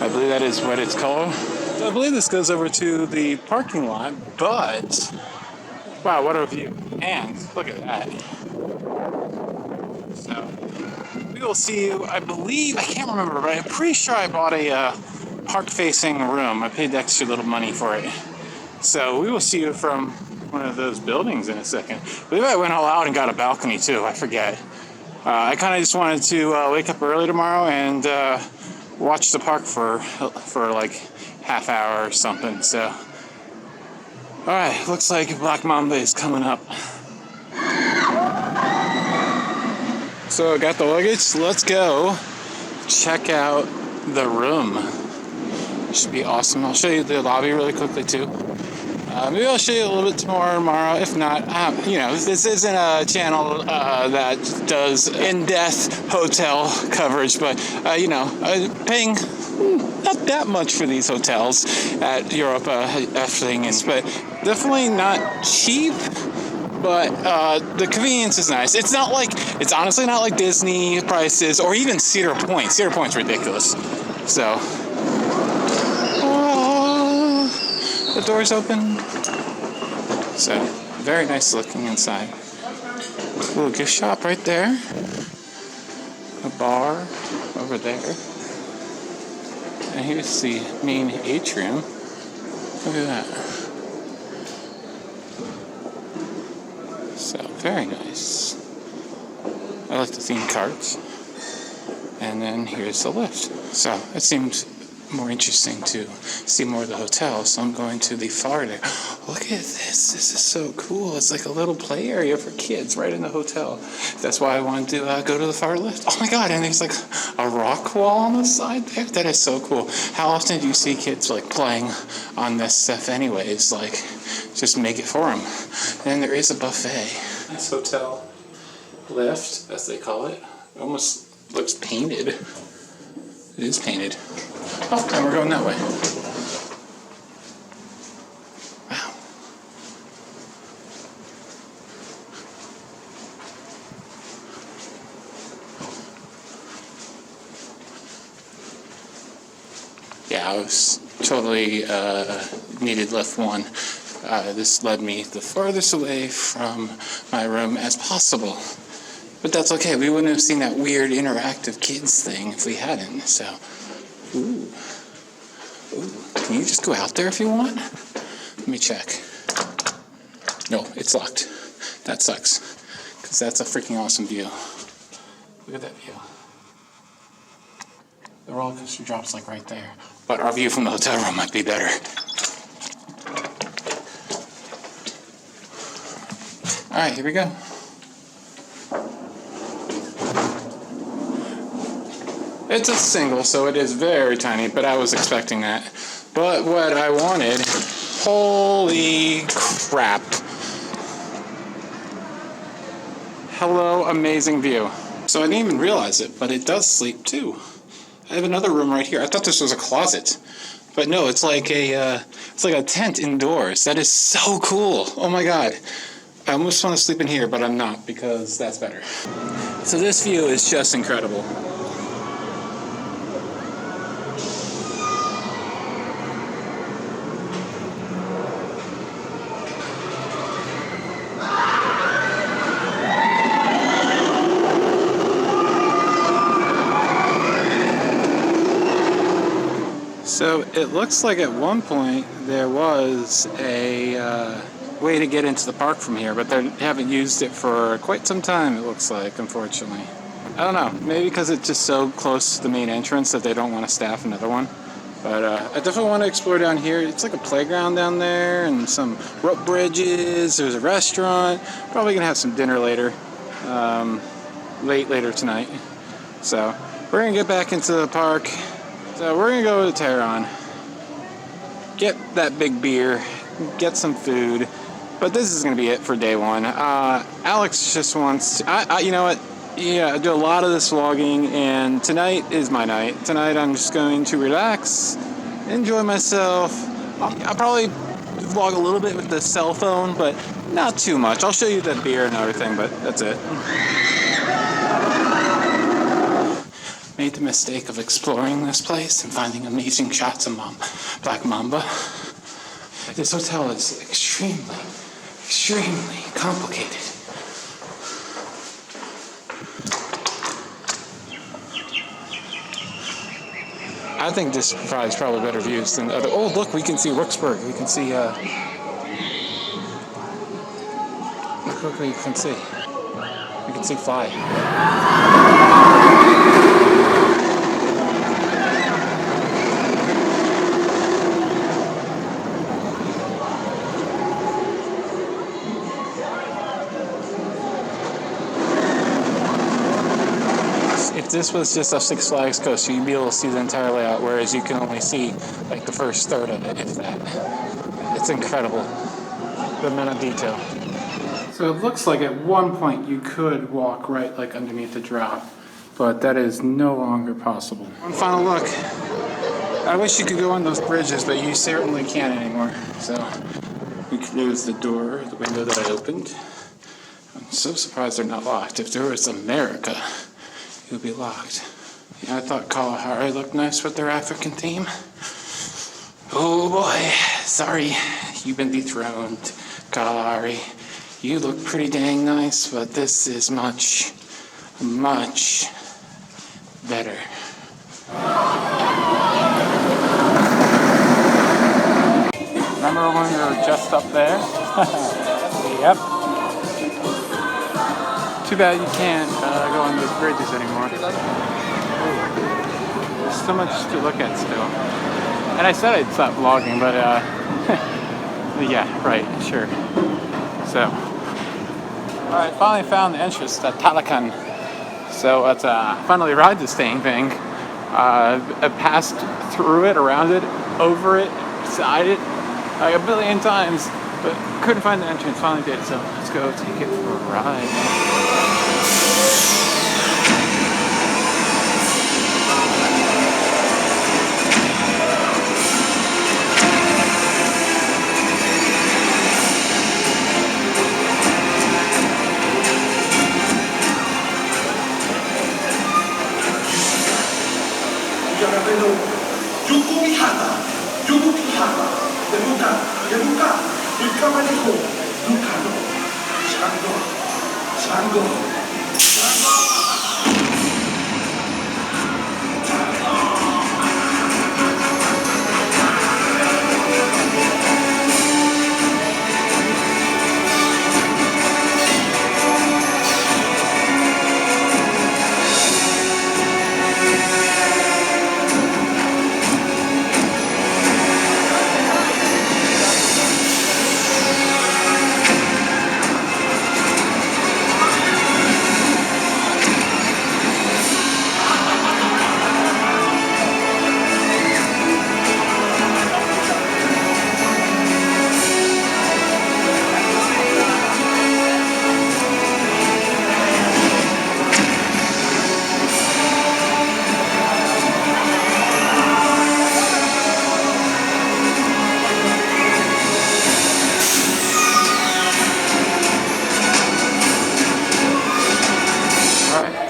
I believe that is what it's called. So I believe this goes over to the parking lot, but wow, what a view. And look at that. So we will see you, I believe, I can't remember, but I'm pretty sure I bought a park-facing room. I paid extra little money for it. So we will see you from one of those buildings in a second. I believe I went all out and got a balcony too, I forget. I kind of just wanted to wake up early tomorrow and watch the park for like half hour or something. So, all right, looks like Black Mamba is coming up. So I got the luggage. Let's go check out the room. Should be awesome. I'll show you the lobby really quickly too. Maybe I'll show you a little bit more tomorrow. If not, you know, this isn't a channel that does in-depth hotel coverage, but, you know, paying not that much for these hotels at Europa, everything, but definitely not cheap. But the convenience is nice. It's honestly not like Disney prices or even Cedar Point. Cedar Point's ridiculous. So, the door's open. So, very nice looking inside. Little gift shop right there. A bar over there. And here's the main atrium. Look at that. So, very nice. I like the theme cards. And then here's the lift. So, it seems more interesting to see more of the hotel, so I'm going to the far there. Look at this. This is so cool. It's like a little play area for kids right in the hotel. That's why I wanted to go to the far left. Oh my god, and there's like a rock wall on the side there. That is so cool. How often do you see kids like playing on this stuff anyways? Like, just make it for them. And there is a buffet. Nice hotel lift, as they call it. It almost looks painted. It is painted. Oh, and we're going that way. Wow. Yeah, I was totally needed lift one. This led me the farthest away from my room as possible. But that's okay. We wouldn't have seen that weird interactive kids thing if we hadn't. So, ooh. Can you just go out there if you want? Let me check. No, it's locked. That sucks. Because that's a freaking awesome view. Look at that view. The roller coaster drops like right there. But our view from the hotel room might be better. Alright, here we go. It's a single, so it is very tiny, but I was expecting that. But what I wanted, holy crap. Hello, amazing view. So I didn't even realize it, but it does sleep too. I have another room right here. I thought this was a closet, but no, it's like a tent indoors. That is so cool. Oh my god. I almost want to sleep in here, but I'm not because that's better. So this view is just incredible. So it looks like at one point there was a way to get into the park from here, but they haven't used it for quite some time, it looks like, unfortunately. I don't know, maybe because it's just so close to the main entrance that they don't want to staff another one. But I definitely want to explore down here. It's like a playground down there and some rope bridges. There's a restaurant. Probably going to have some dinner later, later tonight. So we're going to get back into the park. So we're going to go to Taron, get that big beer, get some food, but this is going to be it for day one. Alex just wants to, you know what, yeah, I do a lot of this vlogging, and tonight is my night. Tonight I'm just going to relax, enjoy myself. I'll probably vlog a little bit with the cell phone, but Not too much. I'll show you the beer and everything, but that's it. Made the mistake of exploring this place and finding amazing shots of Black Mamba. This hotel is extremely complicated. I think this provides probably better views than other. Oh, look, we can see Rooksburg. We can see, look what we can see. We can see Fly. If this was just a Six Flags coaster, you'd be able to see the entire layout, whereas you can only see like the first third of it, if that. It's incredible, the amount of detail. So it looks like at one point you could walk right like underneath the drop, but that is no longer possible. One final look. I wish you could go on those bridges, but you certainly can't anymore. So we closed the door, the window that I opened. I'm so surprised they're not locked. If there was America, it would be locked. Yeah, I thought Kalahari looked nice with their African theme. Oh boy, sorry, you've been dethroned, Kalahari. You look pretty dang nice, but this is much better. Remember when we were just up there? Yep. Too bad you can't go on those bridges anymore. There's so much to look at still. And I said I'd stop vlogging, but yeah, right, sure. So, alright, finally found the entrance to Talakan. So let's finally ride this dang thing. I passed through it, around it, over it, beside it, like a billion times, but couldn't find the entrance, finally did, so let's go take it for a ride.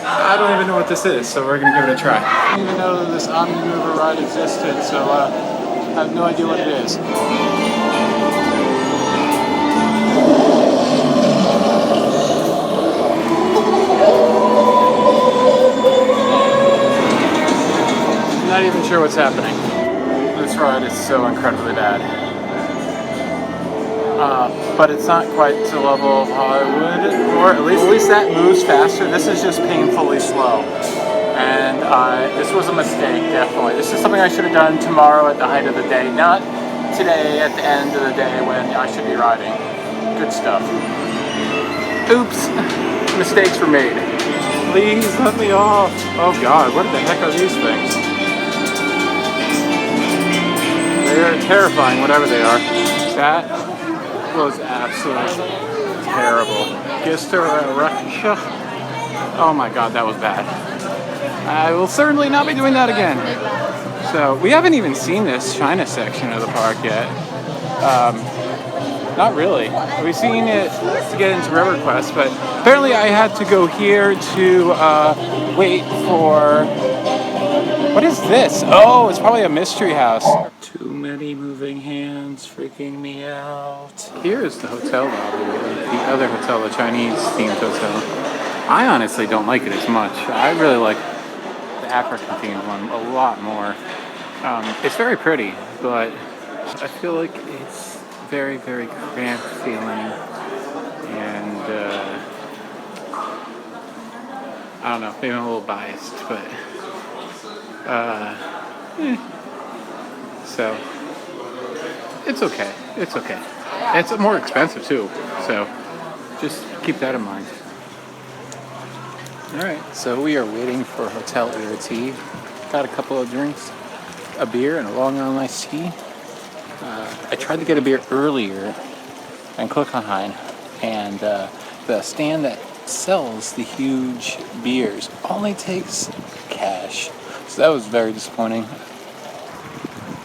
I don't even know what this is, so we're gonna give it a try. I didn't even know that this Omni Mover ride existed, so I have no idea what it is. Not even sure what's happening. This ride is so incredibly bad. But it's not quite to the level of Hollywood, or at least that moves faster. This is just painfully slow. And this was a mistake, definitely. This is something I should have done tomorrow at the height of the day, not today at the end of the day when I should be riding. Good stuff. Oops, mistakes were made. Please let me off. Oh God, what the heck are these things? They are terrifying, whatever they are. That was absolutely terrible. Oh my God, that was bad. I will certainly not be doing that again. So we haven't even seen this China section of the park yet. Not really. We've seen it to get into River Quest, but apparently I had to go here to wait for... What is this? Oh, it's probably a mystery house. Too many moving hands freaking me out. Here's the hotel lobby, the other hotel, the Chinese themed hotel. I honestly don't like it as much. I really like the African themed one a lot more. It's very pretty, but I feel like it's very, very cramped feeling, and I don't know, maybe I'm a little biased, but so it's okay. It's okay. It's more expensive too, so just keep that in mind. All right, so we are waiting for Hotel Irati. Got a couple of drinks, a beer, and a Long Island iced tea. I tried to get a beer earlier and Klickheim, and the stand that sells the huge beers only takes cash. So that was very disappointing.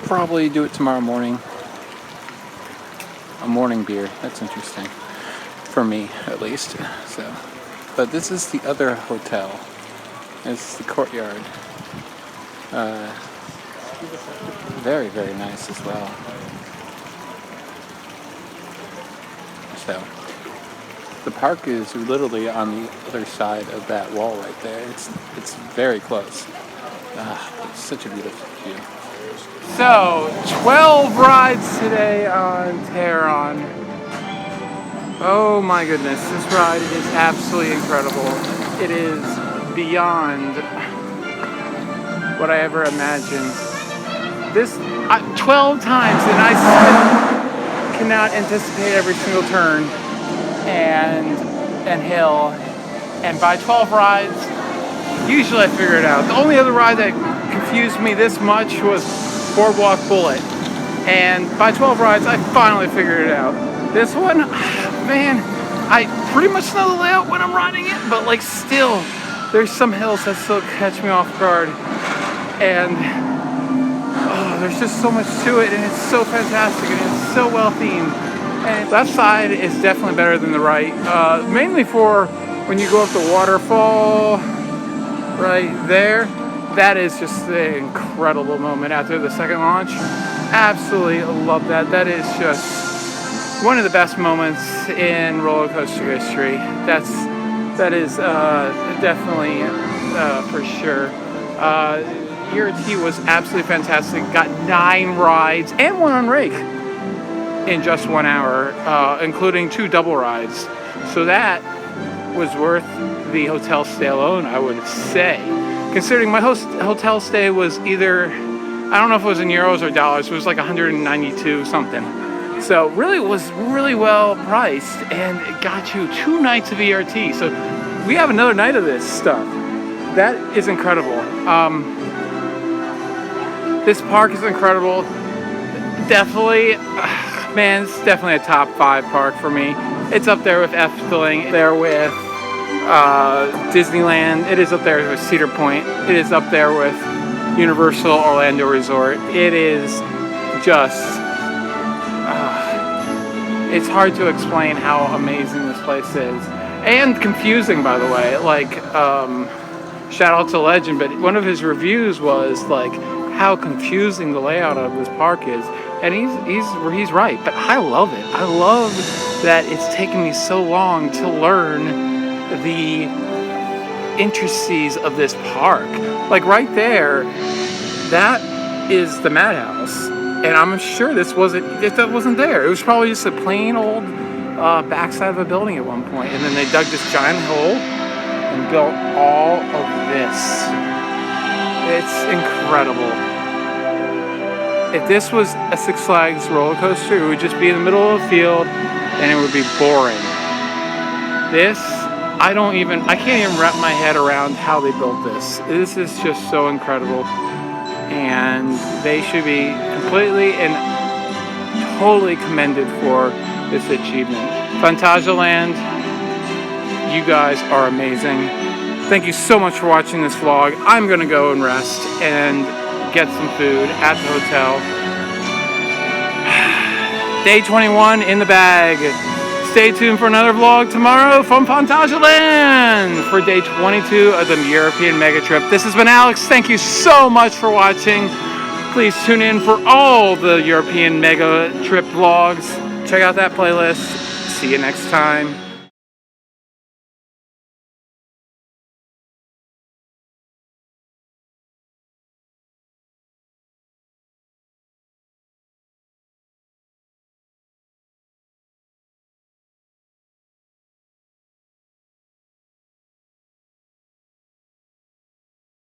Probably do it tomorrow morning. A morning beer. That's interesting. For me, at least. So, but this is the other hotel. This is the courtyard. Very, very nice as well. So, the park is literally on the other side of that wall right there. It's very close. It's such a beautiful view. So, 12 rides today on Taron. Oh my goodness, this ride is absolutely incredible. It is beyond what I ever imagined. This 12 times, and I still cannot anticipate every single turn and hill. And by 12 rides, usually I figure it out. The only other ride that confused me this much was Boardwalk Bullet. And by 12 rides, I finally figured it out. This one, man, I pretty much know the layout when I'm riding it, but like still, there's some hills that still catch me off guard. And there's just so much to it, and it's so fantastic, and it's so well themed. And left side is definitely better than the right, mainly for when you go up the waterfall right there. That is just an incredible moment after the second launch. Absolutely love that. That is just one of the best moments in roller coaster history. That is definitely for sure. ERT was absolutely fantastic. Got 9 rides and 1 on rake in just 1 hour, including 2 double rides. So that was worth the hotel stay alone, I would say. Considering my hotel stay was either, I don't know if it was in euros or dollars, it was like 192 something. So really it was really well priced, and it got you 2 nights of ERT. So we have another night of this stuff. That is incredible. This park is incredible. Definitely, man, it's definitely a top 5 park for me. It's up there with Efteling, there with Disneyland. It is up there with Cedar Point. It is up there with Universal Orlando Resort. It is just, it's hard to explain how amazing this place is. And confusing, by the way. Like, shout out to Legend, but one of his reviews was like, how confusing the layout of this park is, and he's right. But I love it. I love that it's taken me so long to learn the intricacies of this park. Like right there, that is the Madhouse, and I'm sure that wasn't there. It was probably just a plain old backside of a building at one point, and then they dug this giant hole and built all of this. It's incredible. If this was a Six Flags roller coaster, it would just be in the middle of a field and it would be boring. This, I can't even wrap my head around how they built this. This is just so incredible. And they should be completely and totally commended for this achievement. Phantasialand, you guys are amazing. Thank you so much for watching this vlog. I'm gonna go and rest and get some food at the hotel. Day 21 in the bag. Stay tuned for another vlog tomorrow from Phantasialand for day 22 of the European mega trip. This has been Alex. Thank you so much for watching. Please tune in for all the European mega trip vlogs. Check out that playlist. See you next time.